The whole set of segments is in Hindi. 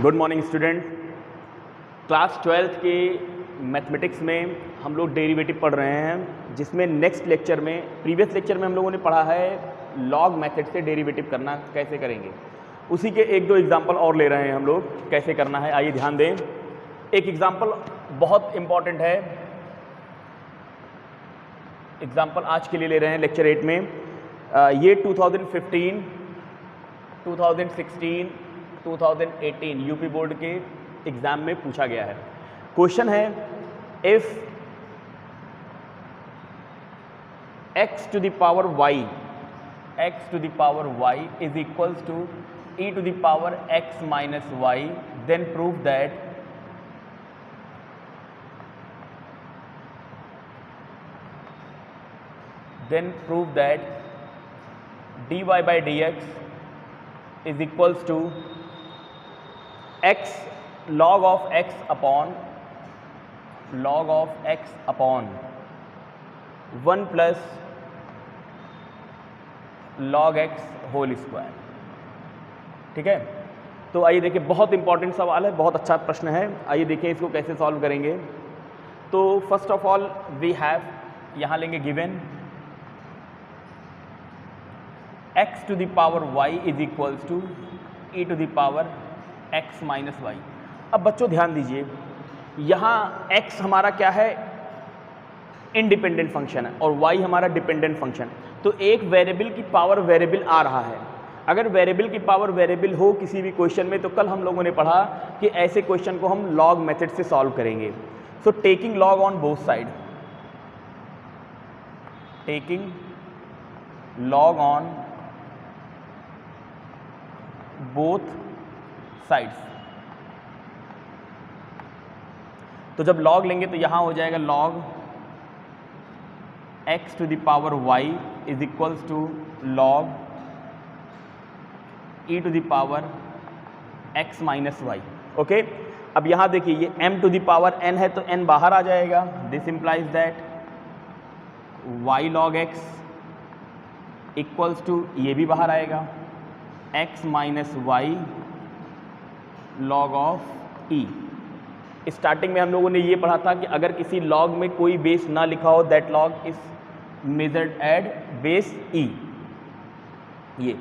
Good morning student. Class 12th के मैथमेटिक्स में हम लोग डेरिवेटिव पढ़ रहे हैं, जिसमें नेक्स्ट लेक्चर में प्रीवियस लेक्चर में हम लोगों ने पढ़ा है लॉग मेथड से डेरिवेटिव करना कैसे करेंगे। उसी के एक दो एग्जांपल और ले रहे हैं हम लोग, कैसे करना है आइए ध्यान दें। एक एग्जांपल बहुत इम्पॉर्टेंट है, एग्जांपल आज के लिए ले रहे हैं लेक्चर 8 में। ये 2015, 2016, 2018 यूपी बोर्ड के एग्जाम में पूछा गया है। क्वेश्चन है if x to the power y is equals to e to the power x minus y, then prove that dy by dx is equals to x log of x upon 1 plus log x whole square. ठीक है, तो आइए देखिए, बहुत इंपॉर्टेंट सवाल है, बहुत अच्छा प्रश्न है। आइए देखिए इसको कैसे सॉल्व करेंगे। तो first of all we have, यहाँ लेंगे given x to the power y is equals to e to the power x minus y। अब बच्चों ध्यान दीजिए, यहाँ x हमारा क्या है, इंडिपेंडेंट फंक्शन है और y हमारा डिपेंडेंट फंक्शन। तो एक वेरिएबल की पावर वेरिएबल आ रहा है। अगर वेरिएबल की पावर वेरिएबल हो किसी भी क्वेश्चन में, तो कल हम लोगों ने पढ़ा कि ऐसे क्वेश्चन को हम लॉग मेथड से सॉल्व करेंगे। So taking log on both side, taking log on both sides. तो जब लॉग लेंगे तो यहां हो जाएगा log x to the power y is equals to log e to the power x minus y। Okay, अब यहां देखिए ये m to the power n है तो n बाहर आ जाएगा। This implies that y log x equals to, ये भी बाहर आएगा, x minus Y log of e। Starting में हम लोगों ने ये पढ़ा था कि अगर किसी लॉग में कोई बेस ना लिखा हो, that log is measured eight base e। ये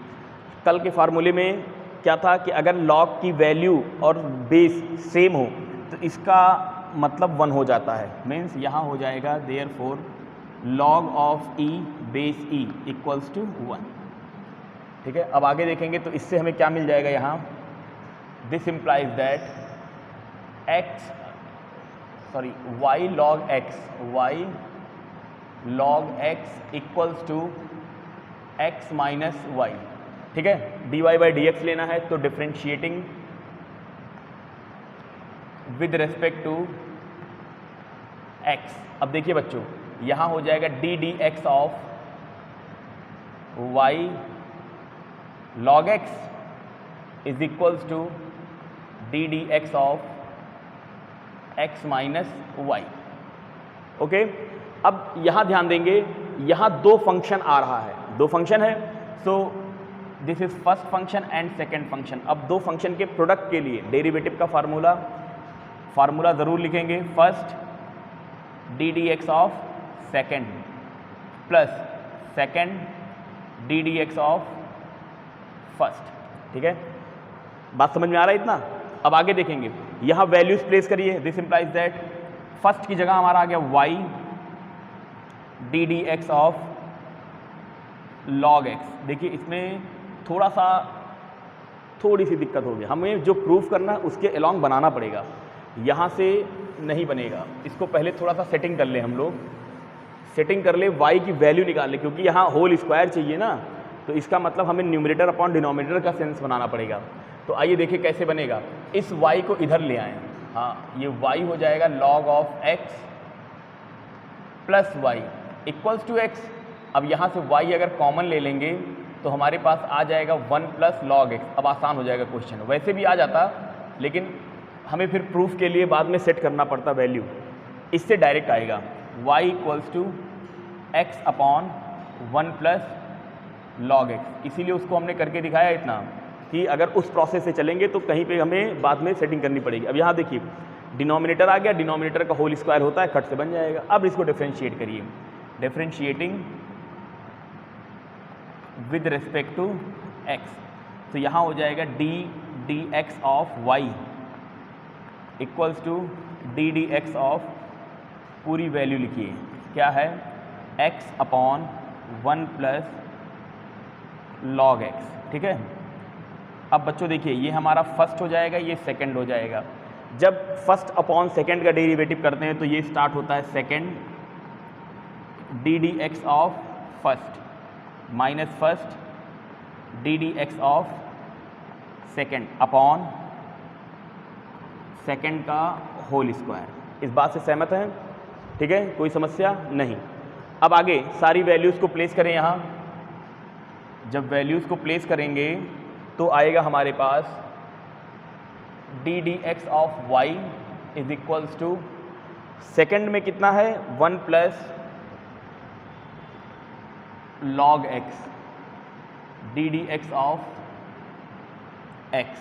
कल के फार्मूले में क्या था कि अगर लॉग की वैल्यू और बेस सेम हो तो इसका मतलब 1 हो जाता है। मीन्स यहाँ हो जाएगा therefore log of e base e equals to 1। ठीक है, अब आगे देखेंगे तो इससे हमें क्या मिल जाएगा यहाँ। This implies that y log x equals to x minus y. ठीक है, dy बाई dx लेना है तो differentiating with respect to x। अब देखिए बच्चों, यहाँ हो जाएगा d dx of y log x is equals to d dx of x minus y. Okay, अब यहाँ ध्यान देंगे, यहाँ दो फंक्शन आ रहा है, दो फंक्शन है। So this is first function and second function. अब दो फंक्शन के प्रोडक्ट के लिए डेरिवेटिव का फार्मूला ज़रूर लिखेंगे। First D dx of second plus second D dx of first. ठीक है, बात समझ में आ रहा है इतना। अब आगे देखेंगे, यहाँ वैल्यूज प्लेस करिए। दिस इंप्लाइज दैट फर्स्ट की जगह हमारा आ गया y D dx of log x। देखिए इसमें थोड़ी सी दिक्कत होगी, हमें जो प्रूफ करना है उसके अलोंग बनाना पड़ेगा, यहाँ से नहीं बनेगा। इसको पहले थोड़ा सा सेटिंग कर ले, हम लोग सेटिंग कर ले, y की वैल्यू निकाल ले, क्योंकि यहाँ होल स्क्वायर चाहिए ना, तो इसका मतलब हमें न्यूमरेटर अपॉन डिनोमिनेटर का सेंस बनाना पड़ेगा। तो आइए देखिए कैसे बनेगा। इस y को इधर ले आएँ, हाँ ये y हो जाएगा log of x plus y equals to x। अब यहाँ से y अगर कॉमन ले लेंगे तो हमारे पास आ जाएगा 1 प्लस लॉग x। अब आसान हो जाएगा क्वेश्चन, वैसे भी आ जाता लेकिन हमें फिर प्रूफ के लिए बाद में सेट करना पड़ता वैल्यू। इससे डायरेक्ट आएगा y equals to x upon 1 plus log x, इसीलिए उसको हमने करके दिखाया इतना कि अगर उस प्रोसेस से चलेंगे तो कहीं पे हमें बाद में सेटिंग करनी पड़ेगी। अब यहाँ देखिए डिनोमिनेटर आ गया, डिनोमिनेटर का होल स्क्वायर होता है, कट से बन जाएगा। अब इसको डिफरेंशिएट करिए, differentiating with respect to x, तो यहाँ हो जाएगा d x of y equals to d x of, पूरी वैल्यू लिखिए क्या है, x upon 1 plus log x, ठीक है। अब बच्चों देखिए ये हमारा फर्स्ट हो जाएगा, ये सेकंड हो जाएगा। जब फर्स्ट अपॉन सेकंड का डेरिवेटिव करते हैं तो ये स्टार्ट होता है second, D x of first minus first D x of second upon second का होल स्क्वायर। इस बात से सहमत हैं? ठीक है, कोई समस्या नहीं। अब आगे सारी वैल्यूज़ को प्लेस करें यहाँ। जब वैल्यूज़ को प्लेस करेंगे तो आएगा हमारे पास d x of y is equals to, second में कितना है 1 plus log x, d x of x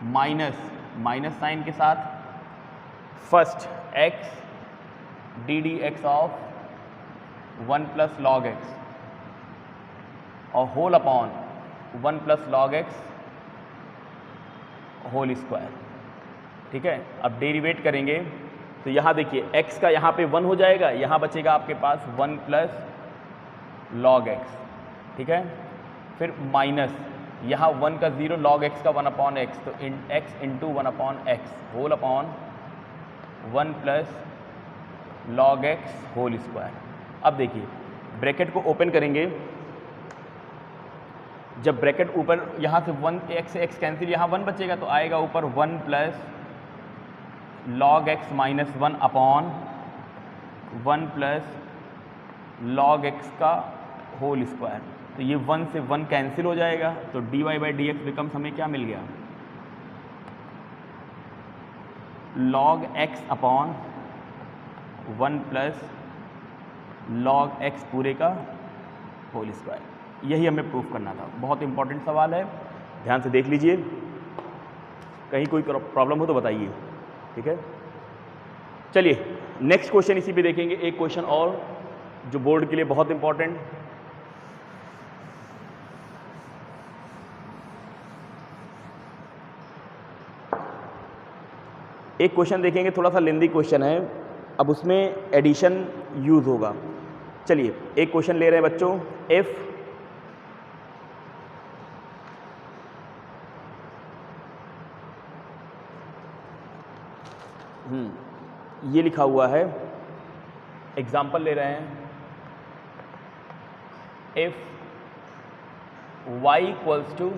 minus sine के साथ first x d x of 1 plus log x और whole upon 1 plus log x whole square, ठीक है। अब डेरिवेट करेंगे तो यहाँ देखिए x का यहाँ पे 1 हो जाएगा, यहाँ बचेगा आपके पास 1 प्लस लॉग एक्स, ठीक है। फिर माइनस यहाँ 1 का 0, लॉग एक्स का 1 अपॉन एक्स, तो x into 1 upon x whole upon 1 plus log x whole square. अब देखिए ब्रैकेट को ओपन करेंगे, जब ब्रैकेट ऊपर यहाँ से 1 x कैंसिल, यहाँ 1 बचेगा तो आएगा ऊपर 1 plus log x minus 1 upon 1 plus log x का होल स्क्वायर। तो ये 1 से 1 कैंसिल हो जाएगा, तो d y by d x becomes हमें क्या मिल गया, log x upon 1 plus log x पूरे का होल स्क्वायर। यही हमें प्रूफ करना था। बहुत इंपॉर्टेंट सवाल है, ध्यान से देख लीजिए, कहीं कोई प्रॉब्लम हो तो बताइए, ठीक है। चलिए नेक्स्ट क्वेश्चन इसी पे देखेंगे, एक क्वेश्चन और जो बोर्ड के लिए बहुत इंपॉर्टेंट। एक क्वेश्चन देखेंगे, थोड़ा सा लेंदी क्वेश्चन है, अब उसमें एडिशन यूज होगा। चलिए एक क्वेश्चन ले रहे हैं बच्चों, इफ ये लिखा हुआ है, एग्जाम्पल ले रहे हैं, if y equals to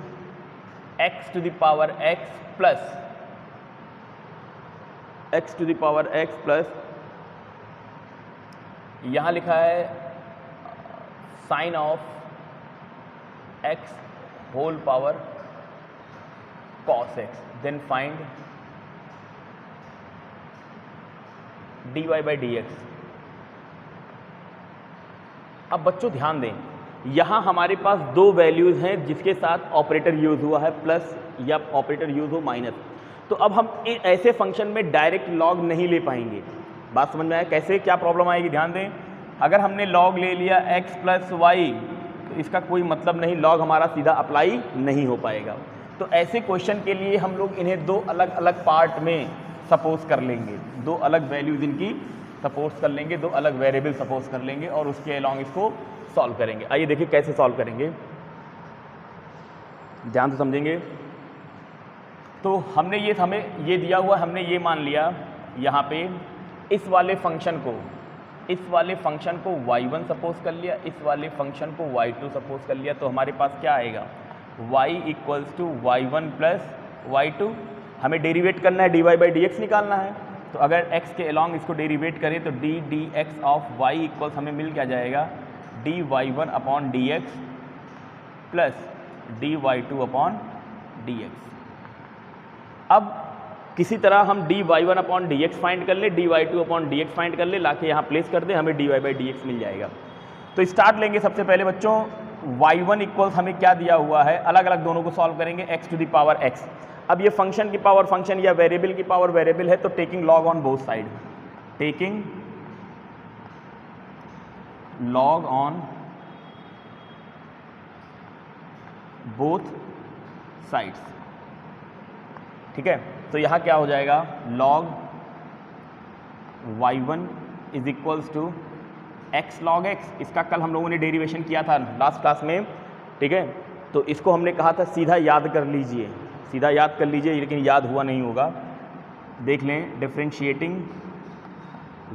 x to the power x plus x to the power x plus, यहाँ लिखा है sine of x whole power cos x, then find dy by d x. अब बच्चों ध्यान दें, यहाँ हमारे पास दो वैल्यूज़ हैं जिसके साथ ऑपरेटर यूज़ हुआ है प्लस या ऑपरेटर यूज़ हो माइनस। तो अब हम ऐसे फंक्शन में डायरेक्ट लॉग नहीं ले पाएंगे। बात समझ में आया कैसे, क्या प्रॉब्लम आएगी? ध्यान दें, अगर हमने लॉग ले लिया x प्लस वाई तो इसका कोई मतलब नहीं, लॉग हमारा सीधा अप्लाई नहीं हो पाएगा। तो ऐसे क्वेश्चन के लिए हम लोग इन्हें दो अलग अलग पार्ट में सपोज कर लेंगे, दो अलग वैल्यूज इनकी सपोज कर लेंगे, दो अलग वेरिएबल सपोज कर लेंगे और उसके अलॉन्ग इसको सॉल्व करेंगे। आइए देखिए कैसे सॉल्व करेंगे, ध्यान से समझेंगे। तो हमें ये दिया हुआ, हमने ये मान लिया यहाँ पे इस वाले फंक्शन को y1 सपोज कर लिया, इस वाले फंक्शन को y2 सपोज कर लिया, तो हमारे पास क्या आएगा, y equals to y1 plus y2। हमें डेरिवेट करना है, dy बाई डी एक्स निकालना है। तो अगर x के अलॉन्ग इसको डेरिवेट करें तो d x of y equals हमें मिल क्या जाएगा, d y one upon d x plus d y two upon d x. अब किसी तरह हम d y one upon d x find कर ले, d y two upon d x find कर ले, लाके यहाँ प्लेस कर दे, हमें d y by d x मिल जाएगा। तो स्टार्ट लेंगे सबसे पहले बच्चों y1 इक्वल्स हमें क्या दिया हुआ है, अलग अलग दोनों को सॉल्व करेंगे, x to the power x। अब ये फंक्शन की पावर फंक्शन या वेरिएबल की पावर वेरिएबल है, तो taking log on both side, taking log on both sides, ठीक है। तो यहाँ क्या हो जाएगा, log y1 is equals to x log x। इसका कल हम लोगों ने डेरिवेशन किया था लास्ट क्लास में, ठीक है। तो इसको हमने कहा था सीधा याद कर लीजिए, सीधा याद कर लीजिए, लेकिन याद हुआ नहीं होगा। देख लें, differentiating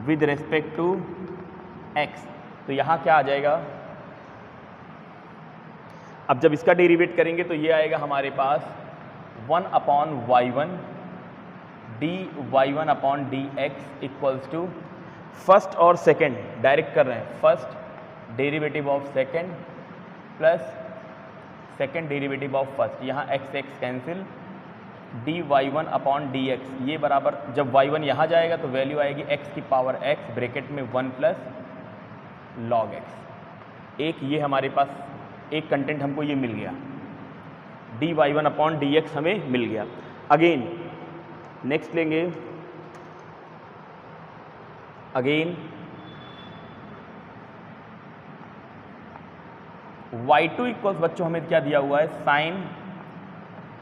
with respect to x, तो यहाँ क्या आ जाएगा, अब जब इसका डेरिवेट करेंगे तो ये आएगा हमारे पास 1/y1 dy y1 upon d x equals to first और सेकेंड डायरेक्ट कर रहे हैं, first derivative of second plus second derivative of first, यहाँ x x cancel, dy y1 upon d x, ये बराबर जब y1 यहाँ जाएगा तो वैल्यू आएगी x की पावर x ब्रैकेट में 1 प्लस log x। एक ये हमारे पास एक कंटेंट हमको ये मिल गया, dy y1 upon d x हमें मिल गया। अगेन नेक्स्ट लेंगे, अगेन y2 इक्वल्स बच्चों हमें क्या दिया हुआ है, sine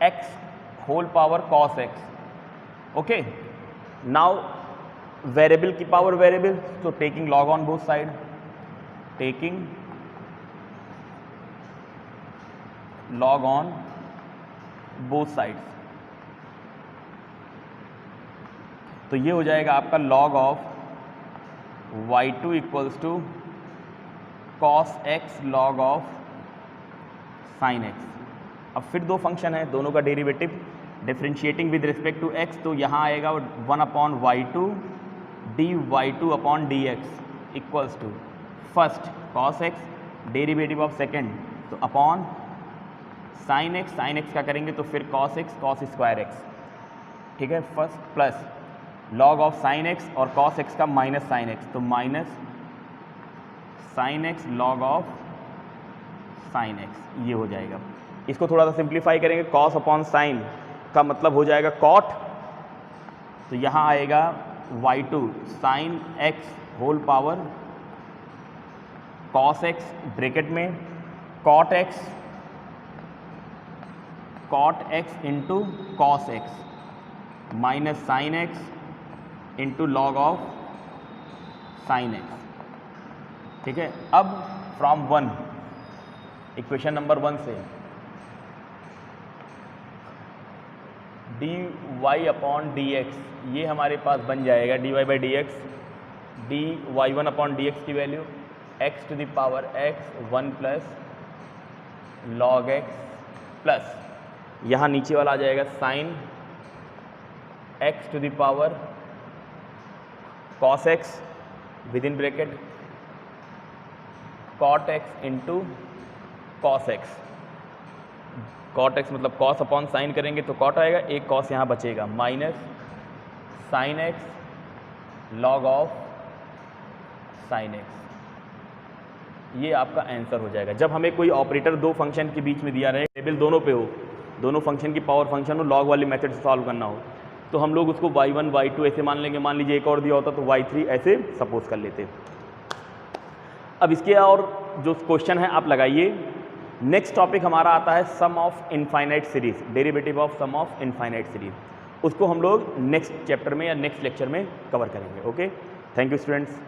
x whole power cos x, okay. Now variable की पावर वेरिएबल, तो taking log on both side, taking log on both sides, तो ये हो जाएगा आपका log of y2 equals to cos x log of sin x। अब फिर दो फंक्शन है, दोनों का derivative differentiating with respect to x, तो यहाँ आएगा 1/y2 dy y2 upon d x equals to first cos x derivative of second, तो अपॉन sin x का करेंगे तो फिर cos x cos square x, ठीक है, first plus log of sin x और cos x का माइनस sin x, तो minus sin x log of sin x, ये हो जाएगा। इसको थोड़ा सा सिंप्लीफाई करेंगे, cos अपॉन sin का मतलब हो जाएगा cot, तो यहाँ आएगा y2 sin x whole power cos x bracket में cot x into cos x minus sin x into log of sin x, ठीक है। अब फ्रॉम 1 इक्वेशन नंबर 1 से dy अपॉन डी एक्स, ये हमारे पास बन जाएगा dy by d x, dy y1 upon d x की value x to the power x 1 plus log x plus यहाँ नीचे वाला आ जाएगा sine x to the power cos x with in bracket cot x into cos x, cot x मतलब cos अपॉन साइन करेंगे तो cot आएगा, एक cos यहाँ बचेगा, minus sin x log of sin x, ये आपका आंसर हो जाएगा। जब हमें कोई ऑपरेटर दो फंक्शन के बीच में दिया रहे, टेबल दोनों पे हो, दोनों फंक्शन की पावर फंक्शन हो, लॉग वाले मेथड से सॉल्व करना हो, तो हम लोग उसको y1 y2 ऐसे मान लेंगे, मान लीजिए एक और दिया होता तो y3 ऐसे सपोज कर लेते। अब इसके और जो क्वेश्चन है आप लगाइए। नेक्स्ट टॉपिक हमारा आता है sum of infinite series, derivative of sum of infinite series, उसको हम लोग नेक्स्ट चैप्टर में या नेक्स्ट लेक्चर में कवर करेंगे। Okay, thank you students.